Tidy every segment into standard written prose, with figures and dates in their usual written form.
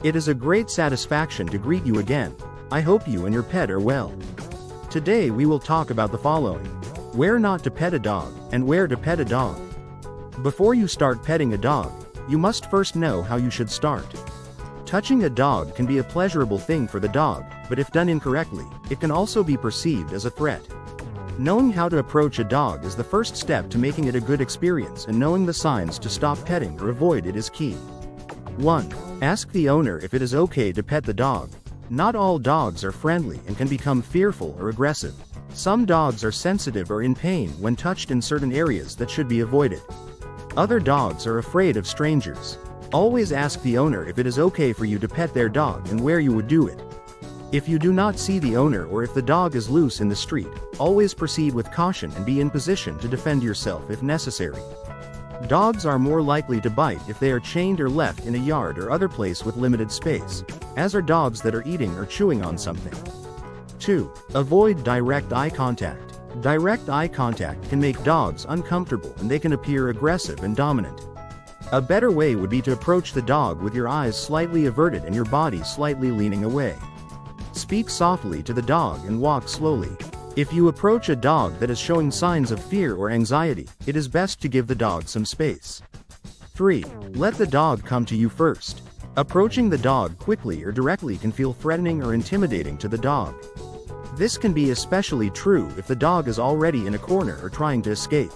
It is a great satisfaction to greet you again. I hope you and your pet are well. Today we will talk about the following: where not to pet a dog, and where to pet a dog. Before you start petting a dog, you must first know how you should start. Touching a dog can be a pleasurable thing for the dog, but if done incorrectly, it can also be perceived as a threat. Knowing how to approach a dog is the first step to making it a good experience, and knowing the signs to stop petting or avoid it is key. 1. Ask the owner if it is okay to pet the dog. Not all dogs are friendly and can become fearful or aggressive. Some dogs are sensitive or in pain when touched in certain areas that should be avoided. Other dogs are afraid of strangers. Always ask the owner if it is okay for you to pet their dog and where you would do it. If you do not see the owner or if the dog is loose in the street, always proceed with caution and be in position to defend yourself if necessary. Dogs are more likely to bite if they are chained or left in a yard or other place with limited space, as are dogs that are eating or chewing on something. 2. Avoid direct eye contact. Direct eye contact can make dogs uncomfortable and they can appear aggressive and dominant. A better way would be to approach the dog with your eyes slightly averted and your body slightly leaning away. Speak softly to the dog and walk slowly. If you approach a dog that is showing signs of fear or anxiety, it is best to give the dog some space. 3. Let the dog come to you first. Approaching the dog quickly or directly can feel threatening or intimidating to the dog. This can be especially true if the dog is already in a corner or trying to escape.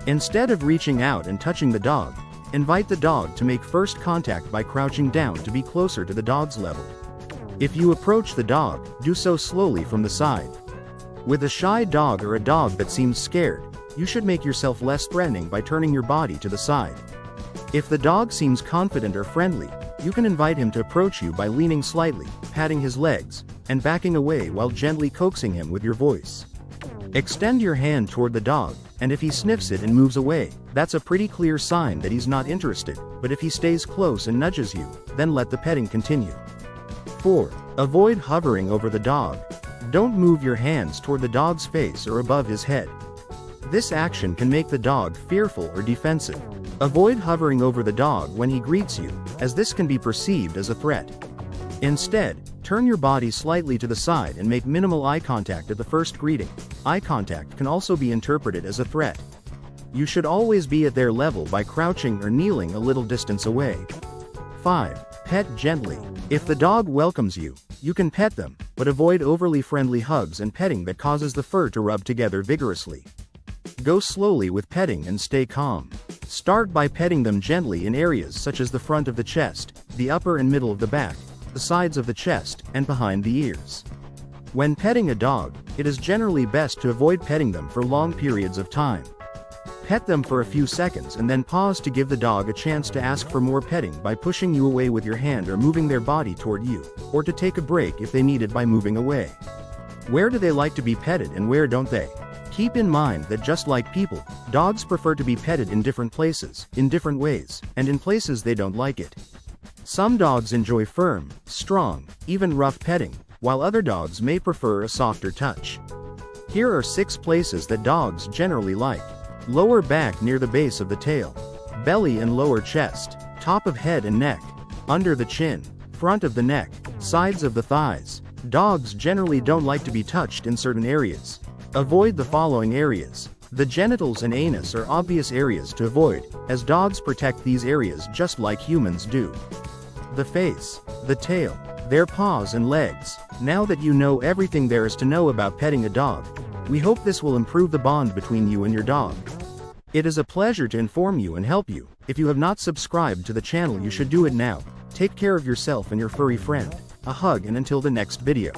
Instead of reaching out and touching the dog, invite the dog to make first contact by crouching down to be closer to the dog's level. If you approach the dog, do so slowly from the side. With a shy dog or a dog that seems scared, you should make yourself less threatening by turning your body to the side. If the dog seems confident or friendly, you can invite him to approach you by leaning slightly, patting his legs, and backing away while gently coaxing him with your voice. Extend your hand toward the dog, and if he sniffs it and moves away, that's a pretty clear sign that he's not interested, but if he stays close and nudges you, then let the petting continue. 4. Avoid hovering over the dog. Don't move your hands toward the dog's face or above his head. This action can make the dog fearful or defensive. Avoid hovering over the dog when he greets you, as this can be perceived as a threat. Instead, turn your body slightly to the side and make minimal eye contact at the first greeting. Eye contact can also be interpreted as a threat. You should always be at their level by crouching or kneeling a little distance away. 5. Pet gently. If the dog welcomes you, you can pet them, but avoid overly friendly hugs and petting that causes the fur to rub together vigorously. Go slowly with petting and stay calm. Start by petting them gently in areas such as the front of the chest, the upper and middle of the back, the sides of the chest, and behind the ears. When petting a dog, it is generally best to avoid petting them for long periods of time. Pet them for a few seconds and then pause to give the dog a chance to ask for more petting by pushing you away with your hand or moving their body toward you, or to take a break if they need it by moving away. Where do they like to be petted and where don't they? Keep in mind that just like people, dogs prefer to be petted in different places, in different ways, and in places they don't like it. Some dogs enjoy firm, strong, even rough petting, while other dogs may prefer a softer touch. Here are 6 places that dogs generally like. Lower back near the base of the tail, belly and lower chest, top of head and neck, under the chin, front of the neck, sides of the thighs. Dogs generally don't like to be touched in certain areas. Avoid the following areas. The genitals and anus are obvious areas to avoid, as dogs protect these areas just like humans do. The face, the tail, their paws and legs. Now that you know everything there is to know about petting a dog, we hope this will improve the bond between you and your dog. It is a pleasure to inform you and help you. If you have not subscribed to the channel, you should do it now. Take care of yourself and your furry friend. A hug, and until the next video.